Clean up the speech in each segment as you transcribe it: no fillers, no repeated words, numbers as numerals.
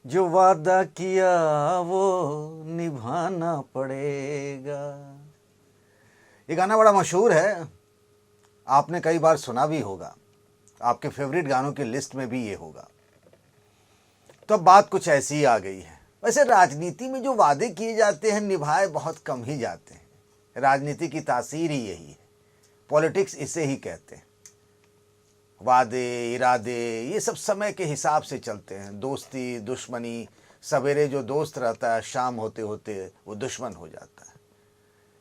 जो वादा किया वो निभाना पड़ेगा। ये गाना बड़ा मशहूर है, आपने कई बार सुना भी होगा, आपके फेवरेट गानों की लिस्ट में भी ये होगा। तो अब बात कुछ ऐसी ही आ गई है। वैसे राजनीति में जो वादे किए जाते हैं निभाए बहुत कम ही जाते हैं। राजनीति की तासीर ही यही है, पॉलिटिक्स इसे ही कहते हैं। वादे इरादे ये सब समय के हिसाब से चलते हैं। दोस्ती दुश्मनी, सवेरे जो दोस्त रहता है शाम होते होते वो दुश्मन हो जाता है।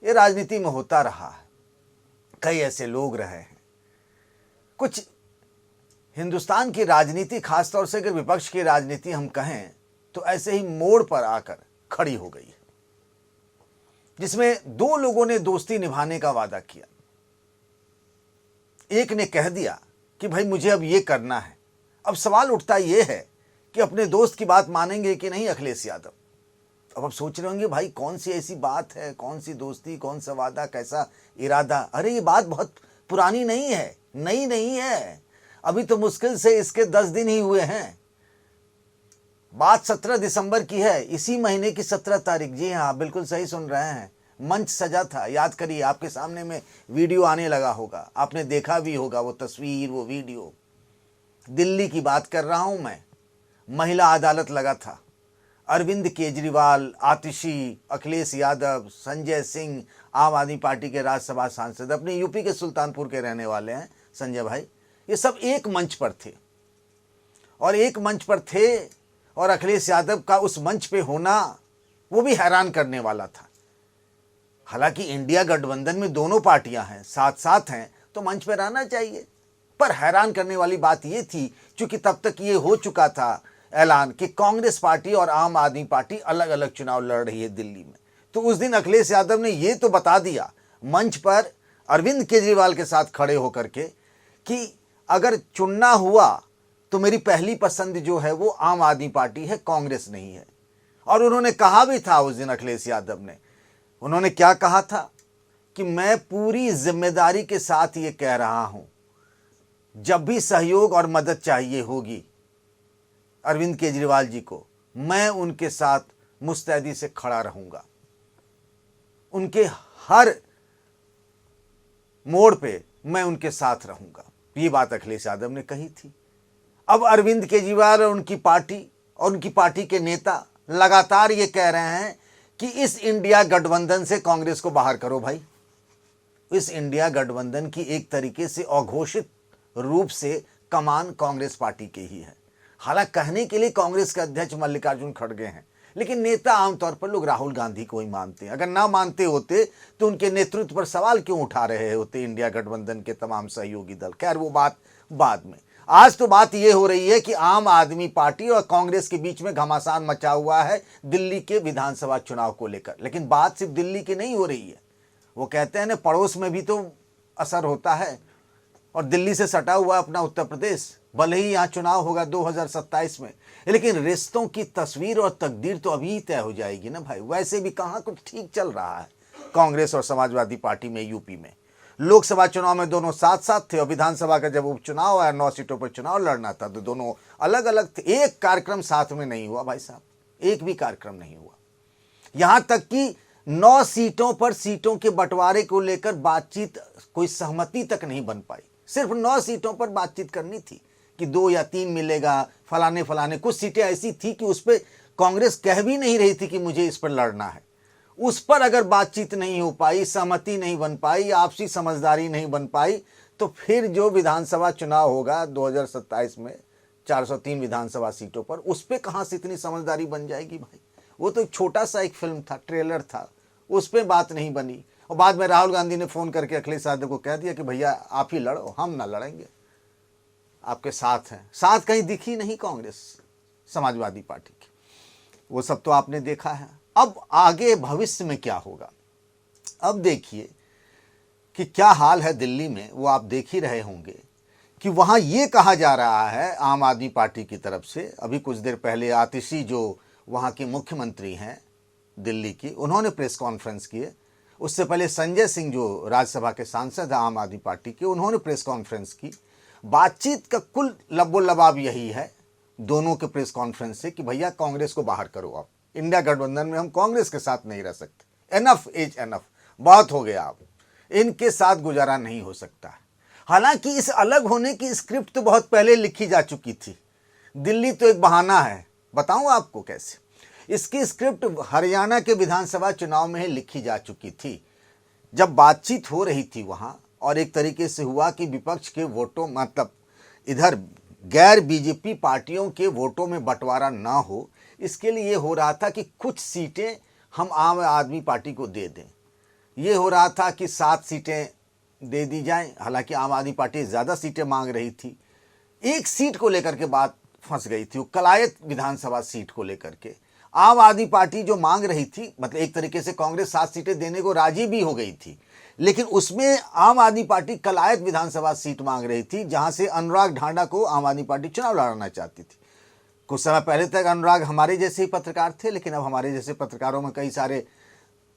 ये राजनीति में होता रहा है, कई ऐसे लोग रहे हैं। कुछ हिंदुस्तान की राजनीति, खासतौर से अगर विपक्ष की राजनीति हम कहें तो ऐसे ही मोड़ पर आकर खड़ी हो गई है, जिसमें दो लोगों ने दोस्ती निभाने का वादा किया। एक ने कह दिया कि भाई मुझे अब ये करना है। अब सवाल उठता ये है कि अपने दोस्त की बात मानेंगे कि नहीं अखिलेश यादव। अब आप सोच रहे होंगे भाई कौन सी ऐसी बात है, कौन सी दोस्ती, कौन सा वादा, कैसा इरादा। अरे ये बात बहुत पुरानी नहीं है, नई नहीं है। अभी तो मुश्किल से इसके 10 दिन ही हुए हैं। बात 17 दिसंबर की है, इसी महीने की 17 तारीख। जी हाँ, बिल्कुल सही सुन रहे हैं। मंच सजा था, याद करिए, आपके सामने में वीडियो आने लगा होगा, आपने देखा भी होगा वो तस्वीर, वो वीडियो। दिल्ली की बात कर रहा हूं मैं। महिला अदालत लगा था। अरविंद केजरीवाल, आतिशी, अखिलेश यादव, संजय सिंह, आम आदमी पार्टी के राज्यसभा सांसद, अपने यूपी के सुल्तानपुर के रहने वाले हैं संजय भाई, ये सब एक मंच पर थे। और एक मंच पर थे और अखिलेश यादव का उस मंच पे होना वो भी हैरान करने वाला था। हालांकि इंडिया गठबंधन में दोनों पार्टियां हैं, साथ साथ हैं, तो मंच पर रहना चाहिए। पर हैरान करने वाली बात ये थी, क्योंकि तब तक ये हो चुका था ऐलान कि कांग्रेस पार्टी और आम आदमी पार्टी अलग अलग चुनाव लड़ रही है दिल्ली में। तो उस दिन अखिलेश यादव ने ये तो बता दिया मंच पर अरविंद केजरीवाल के साथ खड़े होकर के कि अगर चुनना हुआ तो मेरी पहली पसंद जो है वो आम आदमी पार्टी है, कांग्रेस नहीं है। और उन्होंने कहा भी था उस दिन अखिलेश यादव ने, उन्होंने क्या कहा था कि मैं पूरी जिम्मेदारी के साथ ये कह रहा हूं, जब भी सहयोग और मदद चाहिए होगी अरविंद केजरीवाल जी को, मैं उनके साथ मुस्तैदी से खड़ा रहूंगा। उनके हर मोड़ पे मैं उनके साथ रहूंगा। ये बात अखिलेश यादव ने कही थी। अब अरविंद केजरीवाल और उनकी पार्टी के नेता लगातार ये कह रहे हैं कि इस इंडिया गठबंधन से कांग्रेस को बाहर करो भाई। इस इंडिया गठबंधन की एक तरीके से अघोषित रूप से कमान कांग्रेस पार्टी की ही है। हालांकि कहने के लिए कांग्रेस के अध्यक्ष मल्लिकार्जुन खड़गे हैं, लेकिन नेता आमतौर पर लोग राहुल गांधी को ही मानते हैं। अगर ना मानते होते तो उनके नेतृत्व पर सवाल क्यों उठा रहे होते इंडिया गठबंधन के तमाम सहयोगी दल। खैर वो बात बाद में। आज तो बात यह हो रही है कि आम आदमी पार्टी और कांग्रेस के बीच में घमासान मचा हुआ है दिल्ली के विधानसभा चुनाव को लेकर। लेकिन बात सिर्फ दिल्ली की नहीं हो रही है। वो कहते हैं ना, पड़ोस में भी तो असर होता है। और दिल्ली से सटा हुआ अपना उत्तर प्रदेश, भले ही यहाँ चुनाव होगा 2027 में, लेकिन रिश्तों की तस्वीर और तकदीर तो अभी तय हो जाएगी ना भाई। वैसे भी कहाँ कुछ ठीक चल रहा है कांग्रेस और समाजवादी पार्टी में। यूपी में लोकसभा चुनाव में दोनों साथ साथ थे और विधानसभा का जब उपचुनाव आया, 9 सीटों पर चुनाव लड़ना था, तो दोनों अलग अलग थे। एक कार्यक्रम साथ में नहीं हुआ भाई साहब, एक भी कार्यक्रम नहीं हुआ। यहां तक कि 9 सीटों पर सीटों के बंटवारे को लेकर बातचीत, कोई सहमति तक नहीं बन पाई। सिर्फ 9 सीटों पर बातचीत करनी थी कि 2 या 3 मिलेगा, फलाने फलाने। कुछ सीटें ऐसी थी कि उस पर कांग्रेस कह भी नहीं रही थी कि मुझे इस पर लड़ना है। उस पर अगर बातचीत नहीं हो पाई, सहमति नहीं बन पाई, आपसी समझदारी नहीं बन पाई, तो फिर जो विधानसभा चुनाव होगा 2027 में 403 विधानसभा सीटों पर, उस पर कहाँ से इतनी समझदारी बन जाएगी भाई। वो तो एक छोटा सा एक फिल्म था, ट्रेलर था, उस पर बात नहीं बनी। और बाद में राहुल गांधी ने फ़ोन करके अखिलेश यादव को कह दिया कि भैया आप ही लड़ो, हम ना लड़ेंगे, आपके साथ हैं। साथ कहीं दिखी नहीं कांग्रेस समाजवादी पार्टी की। वो सब तो आपने देखा है। अब आगे भविष्य में क्या होगा, अब देखिए कि क्या हाल है दिल्ली में। वो आप देख ही रहे होंगे कि वहाँ ये कहा जा रहा है आम आदमी पार्टी की तरफ से, अभी कुछ देर पहले आतिशी जो वहाँ की मुख्यमंत्री हैं दिल्ली की, उन्होंने प्रेस कॉन्फ्रेंस किए। उससे पहले संजय सिंह जो राज्यसभा के सांसद हैं आम आदमी पार्टी के, उन्होंने प्रेस कॉन्फ्रेंस की। बातचीत का कुल लबो लबाब यही है दोनों के प्रेस कॉन्फ्रेंस से कि भैया कांग्रेस को बाहर करो, आप इंडिया गठबंधन में हम कांग्रेस के साथ नहीं रह सकते, एनफ इज एनफ, बहुत हो गया, आप इनके साथ गुजारा नहीं हो सकता है। हालांकि इस अलग होने की स्क्रिप्ट तो बहुत पहले लिखी जा चुकी थी, दिल्ली तो एक बहाना है, बताऊं आपको कैसे। इसकी स्क्रिप्ट हरियाणा के विधानसभा चुनाव में ही लिखी जा चुकी थी, जब बातचीत हो रही थी वहां, और एक तरीके से हुआ कि विपक्ष के वोटों, मतलब इधर गैर बीजेपी पार्टियों के वोटों में बंटवारा ना हो, इसके लिए हो रहा था कि कुछ सीटें हम आम आदमी पार्टी को दे दें। ये हो रहा था कि 7 सीटें दे दी जाएं, हालांकि आम आदमी पार्टी ज़्यादा सीटें मांग रही थी। एक सीट को लेकर के बात फंस गई थी, वो कलायत विधानसभा सीट को लेकर के आम आदमी पार्टी जो मांग रही थी, मतलब एक तरीके से कांग्रेस 7 सीटें देने को राजी भी हो गई थी, लेकिन उसमें आम आदमी पार्टी कलायत विधानसभा सीट मांग रही थी, जहां से अनुराग ढांडा को आम आदमी पार्टी चुनाव लड़ाना चाहती थी। कुछ समय पहले तक अनुराग हमारे जैसे ही पत्रकार थे, लेकिन अब हमारे जैसे पत्रकारों में कई सारे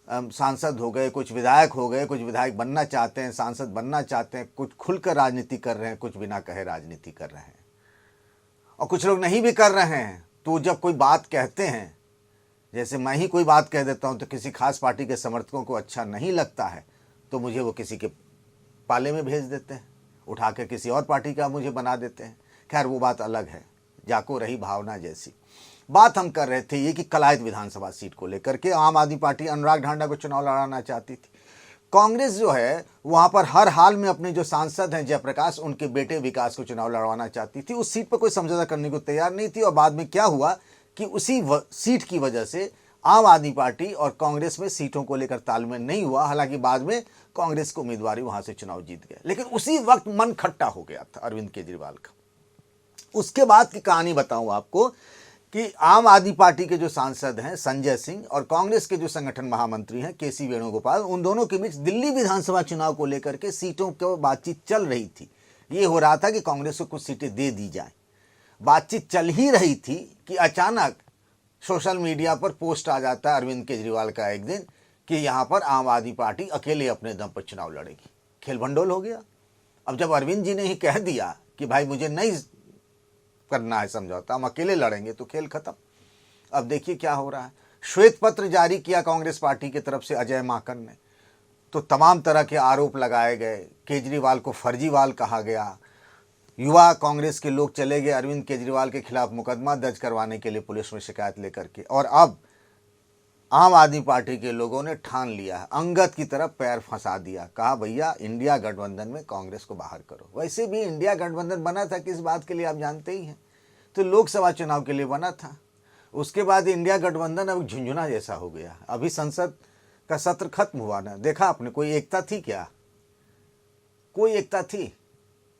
सांसद हो गए, कुछ विधायक हो गए, कुछ विधायक बनना चाहते हैं, सांसद बनना चाहते हैं, कुछ खुलकर राजनीति कर रहे हैं, कुछ बिना कहे राजनीति कर रहे हैं, और कुछ लोग नहीं भी कर रहे हैं। तो जब कोई बात कहते हैं, जैसे मैं ही कोई बात कह देता हूं, तो किसी खास पार्टी के समर्थकों को अच्छा नहीं लगता है, तो मुझे वो किसी के पाले में भेज देते हैं, उठा के किसी और पार्टी का मुझे बना देते हैं। खैर वो बात अलग है, जाको रही भावना जैसी। बात हम कर रहे थे ये कि कलायत विधानसभा सीट को लेकर के आम आदमी पार्टी अनुराग ढांडा को चुनाव लड़ाना चाहती थी। कांग्रेस जो है वहां पर हर हाल में अपने जो सांसद हैं जयप्रकाश, उनके बेटे विकास को चुनाव लड़वाना चाहती थी। उस सीट पर कोई समझौता करने को तैयार नहीं थी, और बाद में क्या हुआ कि उसी सीट की वजह से आम आदमी पार्टी और कांग्रेस में सीटों को लेकर तालमेल नहीं हुआ। हालांकि बाद में कांग्रेस को उम्मीदवारी वहां से चुनाव जीत गए, लेकिन उसी वक्त मन खट्टा हो गया था अरविंद केजरीवाल का। उसके बाद की कहानी बताऊं आपको कि आम आदमी पार्टी के जो सांसद हैं संजय सिंह और कांग्रेस के जो संगठन महामंत्री हैं केसी वेणुगोपाल, उन दोनों के बीच दिल्ली विधानसभा चुनाव को लेकर के सीटों की बातचीत चल रही थी। ये हो रहा था कि कांग्रेस को कुछ सीटें दे दी जाए। बातचीत चल ही रही थी कि अचानक सोशल मीडिया पर पोस्ट आ जाता है अरविंद केजरीवाल का एक दिन कि यहाँ पर आम आदमी पार्टी अकेले अपने दम पर चुनाव लड़ेगी। खेल भंडोल हो गया। अब जब अरविंद जी ने ही कह दिया कि भाई मुझे नहीं करना है समझौता, हम अकेले लड़ेंगे, तो खेल खत्म। अब देखिए क्या हो रहा है। श्वेत पत्र जारी किया कांग्रेस पार्टी की तरफ से अजय माकन ने, तो तमाम तरह के आरोप लगाए गए। केजरीवाल को फर्जीवाल कहा गया। युवा कांग्रेस के लोग चले गए अरविंद केजरीवाल के खिलाफ मुकदमा दर्ज करवाने के लिए पुलिस में शिकायत लेकर के। और अब आम आदमी पार्टी के लोगों ने ठान लिया है, अंगद की तरफ पैर फंसा दिया, कहा भैया इंडिया गठबंधन में कांग्रेस को बाहर करो। वैसे भी इंडिया गठबंधन बना था किस बात के लिए आप जानते ही हैं, तो लोकसभा चुनाव के लिए बना था। उसके बाद इंडिया गठबंधन अब झुंझुना जैसा हो गया। अभी संसद का सत्र खत्म हुआ ना, देखा आपने कोई एकता थी क्या? कोई एकता थी?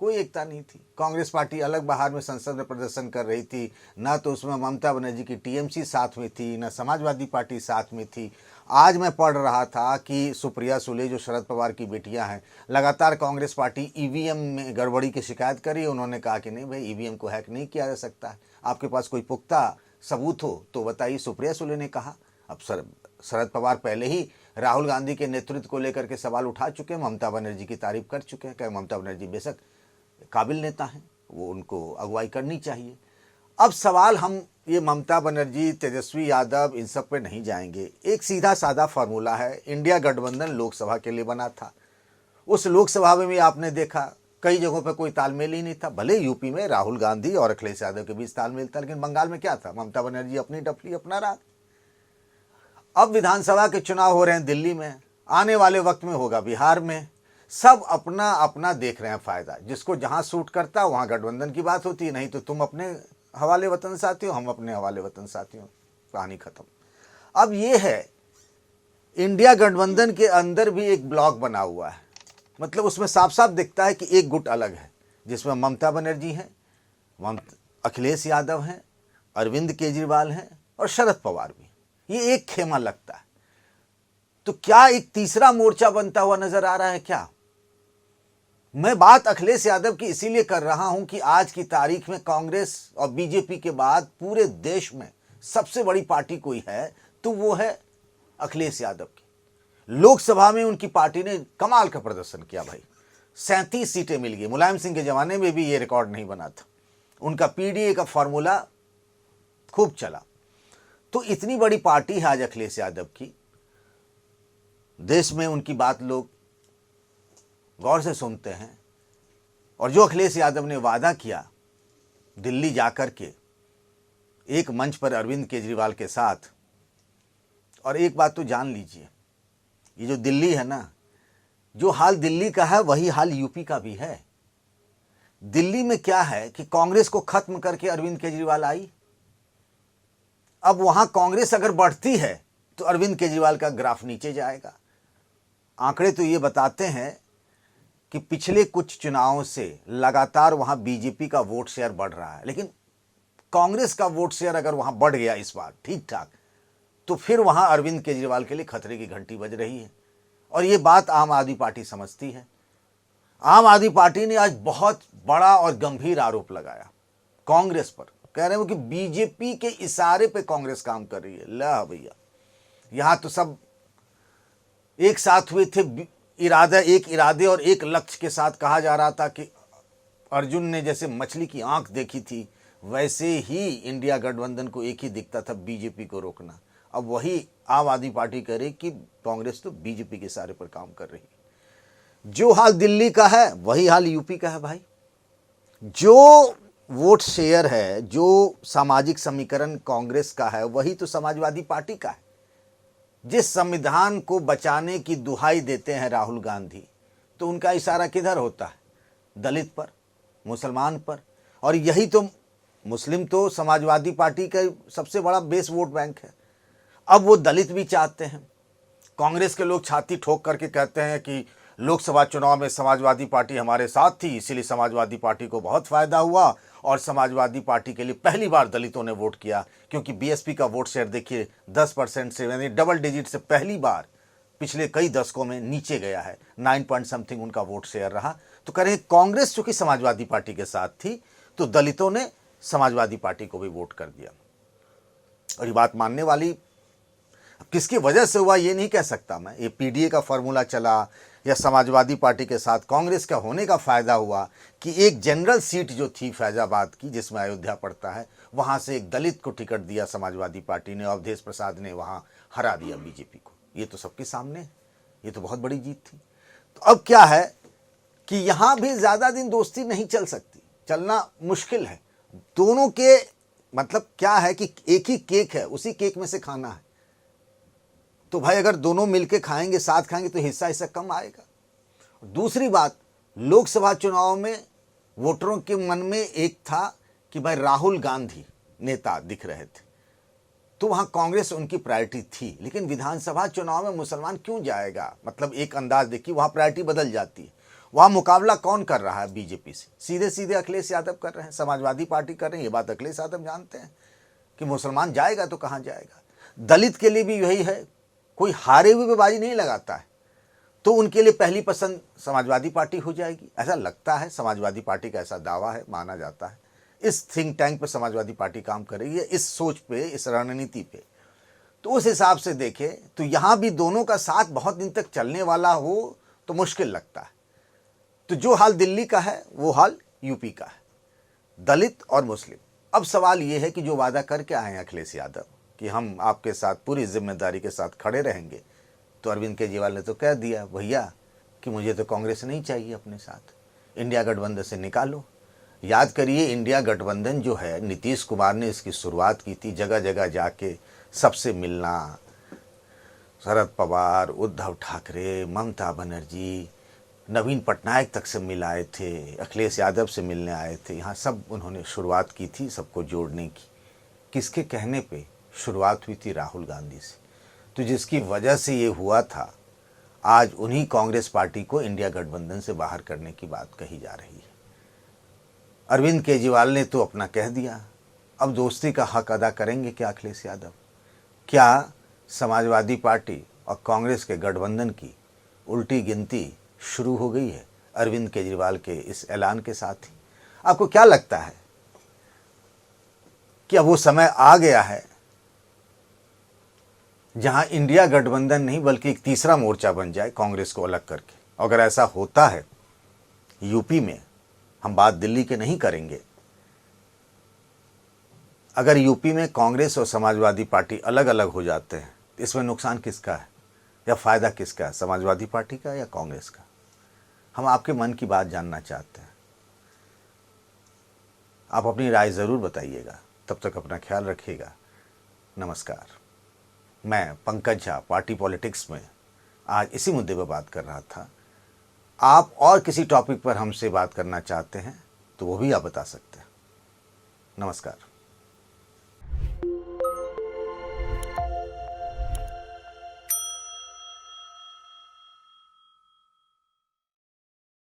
कोई एकता नहीं थी। कांग्रेस पार्टी अलग बाहर में संसद में प्रदर्शन कर रही थी, ना तो उसमें ममता बनर्जी की टीएमसी साथ में थी, ना समाजवादी पार्टी साथ में थी। आज मैं पढ़ रहा था कि सुप्रिया सुले जो शरद पवार की बेटियां हैं, लगातार कांग्रेस पार्टी ईवीएम में गड़बड़ी की शिकायत करी। उन्होंने कहा कि नहीं भाई, ईवीएम को हैक नहीं किया जा सकता है, आपके पास कोई पुख्ता सबूत हो तो बताइए। सुप्रिया सुले ने कहा। अब शरद पवार पहले ही राहुल गांधी के नेतृत्व को लेकर के सवाल उठा चुके हैं, ममता बनर्जी की तारीफ कर चुके हैं, कहे ममता बनर्जी बेशक काबिल नेता हैं, वो उनको अगुवाई करनी चाहिए। अब सवाल हम ये ममता बनर्जी, तेजस्वी यादव, इन सब पे नहीं जाएंगे। एक सीधा साधा फार्मूला है। इंडिया गठबंधन लोकसभा के लिए बना था। उस लोकसभा में भी आपने देखा कई जगहों पे कोई तालमेल ही नहीं था। भले यूपी में राहुल गांधी और अखिलेश यादव के बीच तालमेल था, लेकिन बंगाल में क्या था? ममता बनर्जी अपनी डफली अपना राग। अब विधानसभा के चुनाव हो रहे हैं दिल्ली में, आने वाले वक्त में होगा बिहार में। सब अपना अपना देख रहे हैं फायदा, जिसको जहां सूट करता वहां गठबंधन की बात होती है, नहीं तो तुम अपने हवाले वतन साथी हो, हम अपने हवाले वतन साथी हो, कहानी खत्म। अब ये है, इंडिया गठबंधन के अंदर भी एक ब्लॉक बना हुआ है। मतलब उसमें साफ साफ दिखता है कि एक गुट अलग है, जिसमें ममता बनर्जी हैं, अखिलेश यादव हैं, अरविंद केजरीवाल हैं और शरद पवार भी। ये एक खेमा लगता है। तो क्या एक तीसरा मोर्चा बनता हुआ नजर आ रहा है क्या? मैं बात अखिलेश यादव की इसीलिए कर रहा हूं कि आज की तारीख में कांग्रेस और बीजेपी के बाद पूरे देश में सबसे बड़ी पार्टी कोई है तो वो है अखिलेश यादव की। लोकसभा में उनकी पार्टी ने कमाल का प्रदर्शन किया भाई, 37 सीटें मिल गई। मुलायम सिंह के जमाने में भी ये रिकॉर्ड नहीं बना था। उनका पीडीए का फॉर्मूला खूब चला। तो इतनी बड़ी पार्टी है आज अखिलेश यादव की, देश में उनकी बात लोग गौर से सुनते हैं। और जो अखिलेश यादव ने वादा किया दिल्ली जाकर के एक मंच पर अरविंद केजरीवाल के साथ, और एक बात तो जान लीजिए, ये जो दिल्ली है ना, जो हाल दिल्ली का है वही हाल यूपी का भी है। दिल्ली में क्या है कि कांग्रेस को खत्म करके अरविंद केजरीवाल आई। अब वहां कांग्रेस अगर बढ़ती है तो अरविंद केजरीवाल का ग्राफ नीचे जाएगा। आंकड़े तो ये बताते हैं कि पिछले कुछ चुनावों से लगातार वहां बीजेपी का वोट शेयर बढ़ रहा है, लेकिन कांग्रेस का वोट शेयर अगर वहां बढ़ गया इस बार ठीक ठाक, तो फिर वहां अरविंद केजरीवाल के लिए खतरे की घंटी बज रही है। और ये बात आम आदमी पार्टी समझती है। आम आदमी पार्टी ने आज बहुत बड़ा और गंभीर आरोप लगाया कांग्रेस पर, कह रहे हो कि बीजेपी के इशारे पे कांग्रेस काम कर रही है। ला भैया, यहां तो सब एक साथ हुए थे, एक इरादे और एक लक्ष्य के साथ। कहा जा रहा था कि अर्जुन ने जैसे मछली की आंख देखी थी, वैसे ही इंडिया गठबंधन को एक ही दिखता था, बीजेपी को रोकना। अब वही आम आदमी पार्टी कह रही कि कांग्रेस तो बीजेपी के इशारे पर काम कर रही है। जो हाल दिल्ली का है वही हाल यूपी का है भाई। जो वोट शेयर है, जो सामाजिक समीकरण कांग्रेस का है, वही तो समाजवादी पार्टी का है। जिस संविधान को बचाने की दुहाई देते हैं राहुल गांधी, तो उनका इशारा किधर होता है? दलित पर, मुसलमान पर। और यही तो, मुस्लिम तो समाजवादी पार्टी का सबसे बड़ा बेस वोट बैंक है। अब वो दलित भी चाहते हैं। कांग्रेस के लोग छाती ठोक करके कहते हैं कि लोकसभा चुनाव में समाजवादी पार्टी हमारे साथ थी, इसीलिए समाजवादी पार्टी को बहुत फायदा हुआ और समाजवादी पार्टी के लिए पहली बार दलितों ने वोट किया। क्योंकि बीएसपी का वोट शेयर देखिए 10% से, यानी डबल डिजिट से पहली बार पिछले कई दशकों में नीचे गया है। 9 पॉइंट समथिंग उनका वोट शेयर रहा। तो कह रहे हैं कांग्रेस चूंकि समाजवादी पार्टी के साथ थी तो दलितों ने समाजवादी पार्टी को भी वोट कर दिया। और ये बात मानने वाली, अब किसकी वजह से हुआ ये नहीं कह सकता मैं। ये पीडीए का फॉर्मूला चला या समाजवादी पार्टी के साथ कांग्रेस का होने का फायदा हुआ कि एक जनरल सीट जो थी फैजाबाद की, जिसमें अयोध्या पड़ता है, वहां से एक दलित को टिकट दिया समाजवादी पार्टी ने, अवधेश प्रसाद ने वहां हरा दिया बीजेपी को। ये तो सबके सामने है, ये तो बहुत बड़ी जीत थी। तो अब क्या है कि यहां भी ज्यादा दिन दोस्ती नहीं चल सकती, चलना मुश्किल है। दोनों के मतलब क्या है कि एक ही केक है, उसी केक में से खाना है। तो भाई अगर दोनों मिलके खाएंगे, साथ खाएंगे, तो हिस्सा कम आएगा। दूसरी बात, लोकसभा चुनाव में वोटरों के मन में एक था कि भाई राहुल गांधी नेता दिख रहे थे, तो वहां कांग्रेस उनकी प्रायोरिटी थी। लेकिन विधानसभा चुनाव में मुसलमान क्यों जाएगा? मतलब एक अंदाज देखिए, वहां प्रायोरिटी बदल जाती है। वहां मुकाबला कौन कर रहा है बीजेपी से? सीधे सीधे अखिलेश यादव कर रहे हैं, समाजवादी पार्टी कर रही है। ये बात अखिलेश यादव जानते हैं कि मुसलमान जाएगा तो कहां जाएगा। दलित के लिए भी यही है, कोई हारे हुए पे बाजी नहीं लगाता है, तो उनके लिए पहली पसंद समाजवादी पार्टी हो जाएगी, ऐसा लगता है। समाजवादी पार्टी का ऐसा दावा है, माना जाता है। इस थिंक टैंक पे समाजवादी पार्टी काम कर रही है, इस सोच पे, इस रणनीति पे। तो उस हिसाब से देखें तो यहां भी दोनों का साथ बहुत दिन तक चलने वाला हो तो मुश्किल लगता है। तो जो हाल दिल्ली का है वो हाल यूपी का है, दलित और मुस्लिम। अब सवाल ये है कि जो वादा करके आए हैं अखिलेश यादव कि हम आपके साथ पूरी जिम्मेदारी के साथ खड़े रहेंगे, तो अरविंद केजरीवाल ने तो कह दिया भैया कि मुझे तो कांग्रेस नहीं चाहिए अपने साथ, इंडिया गठबंधन से निकालो। याद करिए, इंडिया गठबंधन जो है, नीतीश कुमार ने इसकी शुरुआत की थी। जगह जगह जाके सबसे मिलना, शरद पवार, उद्धव ठाकरे, ममता बनर्जी, नवीन पटनायक तक से मिलाए थे, अखिलेश यादव से मिलने आए थे। यहाँ सब उन्होंने शुरुआत की थी सबको जोड़ने की। किसके कहने पे शुरुआत हुई थी? राहुल गांधी से। तो जिसकी वजह से ये हुआ था, आज उन्हीं कांग्रेस पार्टी को इंडिया गठबंधन से बाहर करने की बात कही जा रही है। अरविंद केजरीवाल ने तो अपना कह दिया। अब दोस्ती का हक अदा करेंगे क्या अखिलेश यादव? क्या समाजवादी पार्टी और कांग्रेस के गठबंधन की उल्टी गिनती शुरू हो गई है अरविंद केजरीवाल के इस ऐलान के साथ ही? आपको क्या लगता है कि अब वो समय आ गया है जहां इंडिया गठबंधन नहीं बल्कि एक तीसरा मोर्चा बन जाए कांग्रेस को अलग करके? अगर ऐसा होता है यूपी में, हम बात दिल्ली के नहीं करेंगे, अगर यूपी में कांग्रेस और समाजवादी पार्टी अलग अलग हो जाते हैं तो इसमें नुकसान किसका है या फ़ायदा किसका है, समाजवादी पार्टी का या कांग्रेस का? हम आपके मन की बात जानना चाहते हैं। आप अपनी राय ज़रूर बताइएगा। तब तक अपना ख्याल रखिएगा। नमस्कार। मैं पंकज झा पार्टी पॉलिटिक्स में आज इसी मुद्दे पर बात कर रहा था। आप और किसी टॉपिक पर हमसे बात करना चाहते हैं तो वो भी आप बता सकते हैं। नमस्कार।